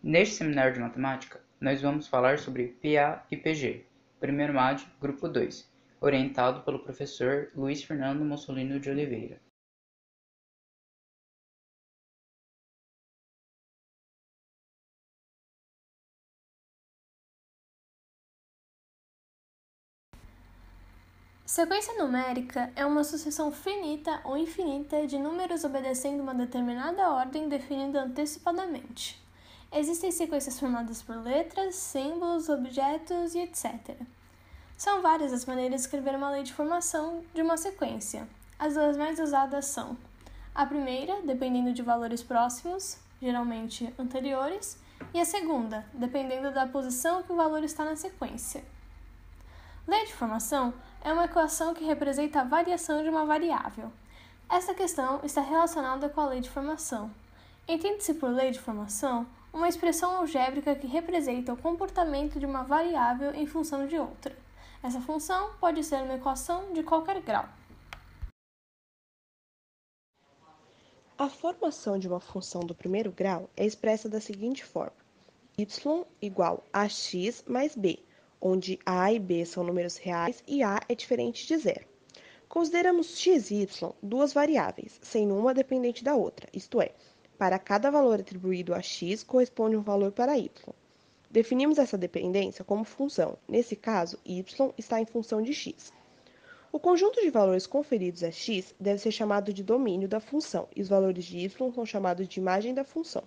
Neste seminário de matemática, nós vamos falar sobre PA e PG, primeiro MAD, grupo 2, orientado pelo professor Luiz Fernando Mussolino de Oliveira. Sequência numérica é uma sucessão finita ou infinita de números obedecendo uma determinada ordem definida antecipadamente. Existem sequências formadas por letras, símbolos, objetos e etc. São várias as maneiras de escrever uma lei de formação de uma sequência. As duas mais usadas são: a primeira, dependendo de valores próximos, geralmente anteriores, e a segunda, dependendo da posição que o valor está na sequência. Lei de formação é uma equação que representa a variação de uma variável. Essa questão está relacionada com a lei de formação. Entende-se por lei de formação uma expressão algébrica que representa o comportamento de uma variável em função de outra. Essa função pode ser uma equação de qualquer grau. A formação de uma função do primeiro grau é expressa da seguinte forma: y igual a x mais b, onde a e b são números reais e a é diferente de zero. Consideramos x e y duas variáveis, sendo uma dependente da outra, isto é, para cada valor atribuído a x corresponde um valor para y. Definimos essa dependência como função. Nesse caso, y está em função de x. O conjunto de valores conferidos a x deve ser chamado de domínio da função, e os valores de y são chamados de imagem da função.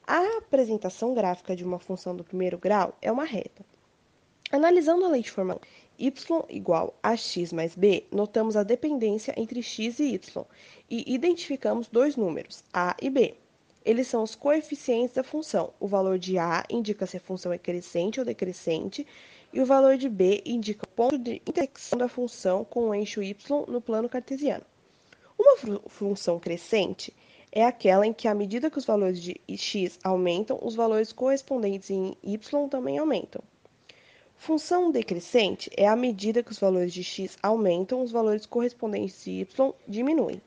A apresentação gráfica de uma função do primeiro grau é uma reta. Analisando a lei de formação y igual a x mais b, notamos a dependência entre x e y e identificamos dois números, a e b. Eles são os coeficientes da função. O valor de a indica se a função é crescente ou decrescente, e o valor de b indica o ponto de intersecção da função com o eixo y no plano cartesiano. Uma função crescente é aquela em que, à medida que os valores de x aumentam, os valores correspondentes em y também aumentam. Função decrescente é à medida que os valores de x aumentam, os valores correspondentes de y diminuem.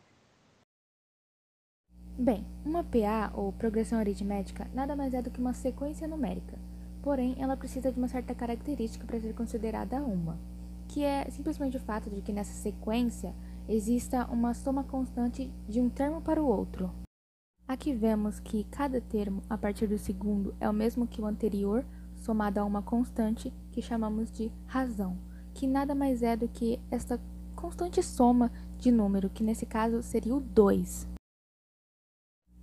Bem, uma PA, ou progressão aritmética, nada mais é do que uma sequência numérica. Porém, ela precisa de uma certa característica para ser considerada uma, que é simplesmente o fato de que nessa sequência exista uma soma constante de um termo para o outro. Aqui vemos que cada termo, a partir do segundo, é o mesmo que o anterior, somado a uma constante que chamamos de razão, que nada mais é do que esta constante soma de número, que nesse caso seria o 2.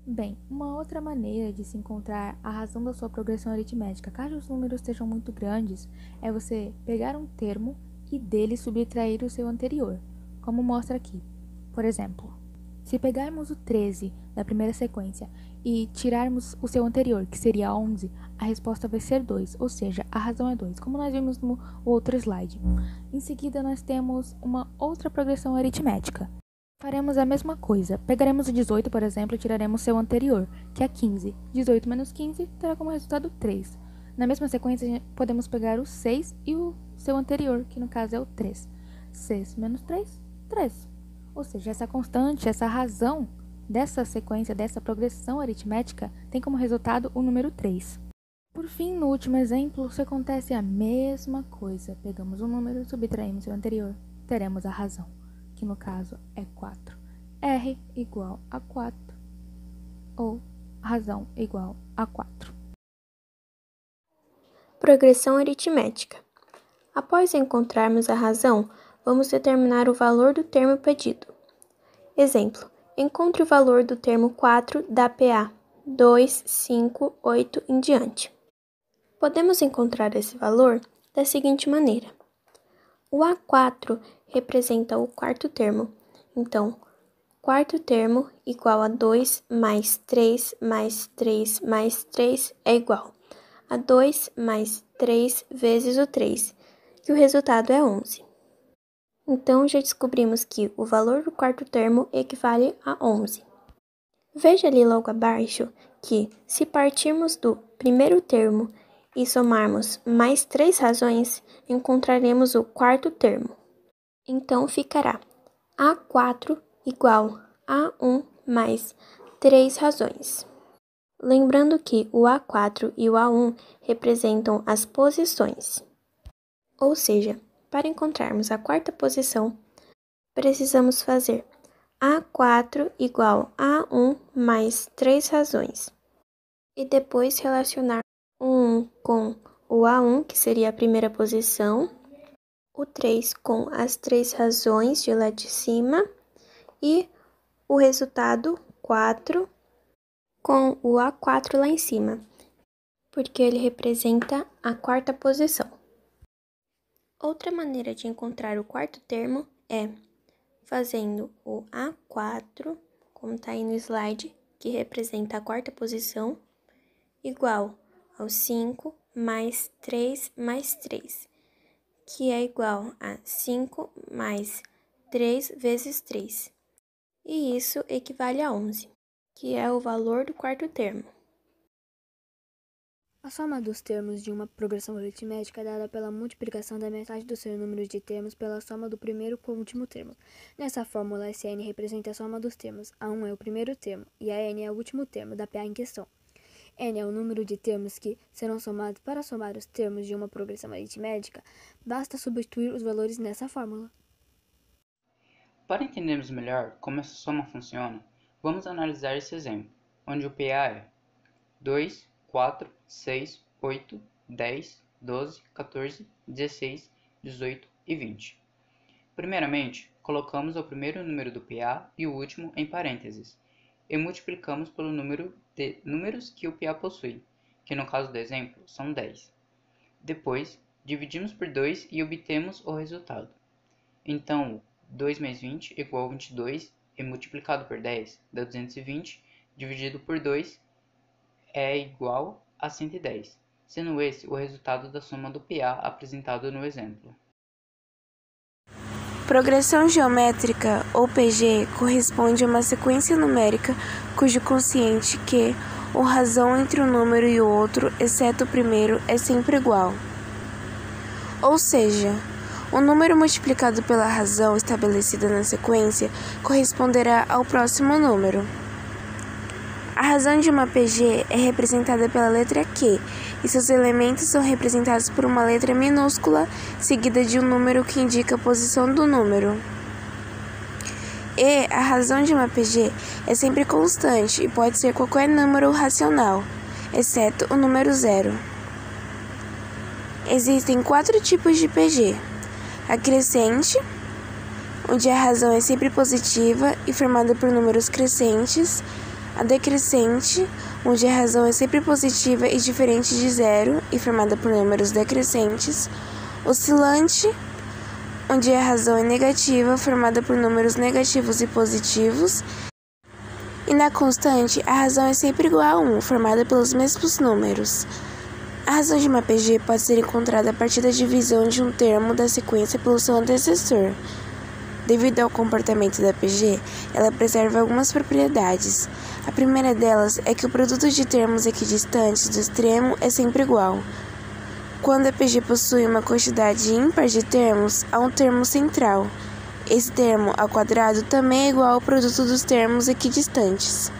Bem, uma outra maneira de se encontrar a razão da sua progressão aritmética, caso os números sejam muito grandes, é você pegar um termo e dele subtrair o seu anterior, como mostra aqui. Por exemplo, se pegarmos o 13 da primeira sequência e tirarmos o seu anterior, que seria 11, a resposta vai ser 2, ou seja, a razão é 2, como nós vimos no outro slide. Em seguida, nós temos uma outra progressão aritmética. Faremos a mesma coisa. Pegaremos o 18, por exemplo, e tiraremos seu anterior, que é 15. 18 menos 15 terá como resultado 3. Na mesma sequência, podemos pegar o 6 e o seu anterior, que no caso é o 3. 6 menos 3, 3. Ou seja, essa constante, essa razão dessa sequência, dessa progressão aritmética, tem como resultado o número 3. Por fim, no último exemplo, se acontece a mesma coisa. Pegamos um número, subtraímos seu anterior, teremos a razão, que no caso é 4. R igual a 4, ou razão igual a 4. Progressão aritmética. Após encontrarmos a razão, vamos determinar o valor do termo pedido. Exemplo: encontre o valor do termo 4 da PA, 2, 5, 8 em diante. Podemos encontrar esse valor da seguinte maneira. O A4 representa o quarto termo, então, quarto termo igual a 2 mais 3 mais 3 mais 3 é igual a 2 mais 3 vezes o 3, que o resultado é 11. Então, já descobrimos que o valor do quarto termo equivale a 11. Veja ali logo abaixo que, se partirmos do primeiro termo e somarmos mais 3 razões, encontraremos o quarto termo. Então, ficará A4 igual a 1 mais 3 razões. Lembrando que o A4 e o A1 representam as posições. Ou seja, para encontrarmos a quarta posição, precisamos fazer A4 igual a 1 mais 3 razões. E depois relacionar o 1 com o A1, que seria a primeira posição, o 3 com as 3 razões de lá de cima e o resultado 4 com o A4 lá em cima, porque ele representa a quarta posição. Outra maneira de encontrar o quarto termo é fazendo o A4, como está aí no slide, que representa a quarta posição, igual ao 5 mais 3 mais 3, que é igual a 5 mais 3 vezes 3. E isso equivale a 11, que é o valor do quarto termo. A soma dos termos de uma progressão aritmética é dada pela multiplicação da metade do seu número de termos pela soma do primeiro com o último termo. Nessa fórmula, Sn representa a soma dos termos. A1 é o primeiro termo e a n é o último termo da PA em questão. N é o número de termos que serão somados. Para somar os termos de uma progressão aritmética, basta substituir os valores nessa fórmula. Para entendermos melhor como essa soma funciona, vamos analisar esse exemplo, onde o PA é 2, 4, 6, 8, 10, 12, 14, 16, 18 e 20. Primeiramente, colocamos o primeiro número do PA e o último em parênteses, e multiplicamos pelo número de números que o PA possui, que no caso do exemplo são 10. Depois, dividimos por 2 e obtemos o resultado. Então, 2 mais 20 igual a 22, e multiplicado por 10 dá 220, dividido por 2 é igual a 110, sendo esse o resultado da soma do PA apresentado no exemplo. Progressão geométrica, ou PG, corresponde a uma sequência numérica cujo quociente Q, ou razão entre um número e o outro, exceto o primeiro, é sempre igual. Ou seja, o número multiplicado pela razão estabelecida na sequência corresponderá ao próximo número. A razão de uma PG é representada pela letra Q, e seus elementos são representados por uma letra minúscula seguida de um número que indica a posição do número. E a razão de uma PG é sempre constante e pode ser qualquer número racional, exceto o número zero. Existem 4 tipos de PG: a crescente, onde a razão é sempre positiva e formada por números crescentes; a decrescente, onde a razão é sempre positiva e diferente de zero e formada por números decrescentes; oscilante, onde a razão é negativa, formada por números negativos e positivos; e na constante, a razão é sempre igual a 1, formada pelos mesmos números. A razão de uma PG pode ser encontrada a partir da divisão de um termo da sequência pelo seu antecessor. Devido ao comportamento da PG, ela preserva algumas propriedades. A primeira delas é que o produto de termos equidistantes do extremo é sempre igual. Quando a PG possui uma quantidade ímpar de termos, há um termo central. Esse termo ao quadrado também é igual ao produto dos termos equidistantes.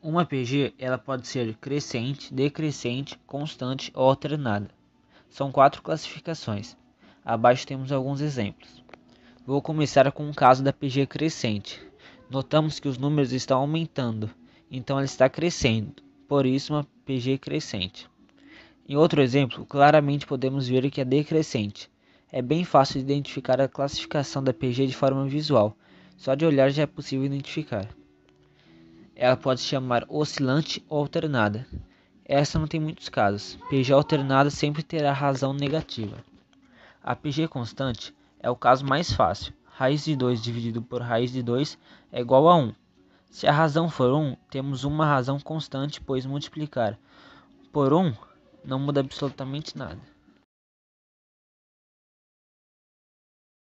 Uma PG ela pode ser crescente, decrescente, constante ou alternada. São 4 classificações. Abaixo temos alguns exemplos. Vou começar com o caso da PG crescente. Notamos que os números estão aumentando, então ela está crescendo, por isso uma PG crescente. Em outro exemplo, claramente podemos ver que é decrescente. É bem fácil de identificar a classificação da PG de forma visual, só de olhar já é possível identificar. Ela pode se chamar oscilante ou alternada. Essa não tem muitos casos. PG alternada sempre terá razão negativa. A PG constante é o caso mais fácil. Raiz de 2 dividido por raiz de 2 é igual a 1. Se a razão for 1, temos uma razão constante, pois multiplicar por 1 não muda absolutamente nada.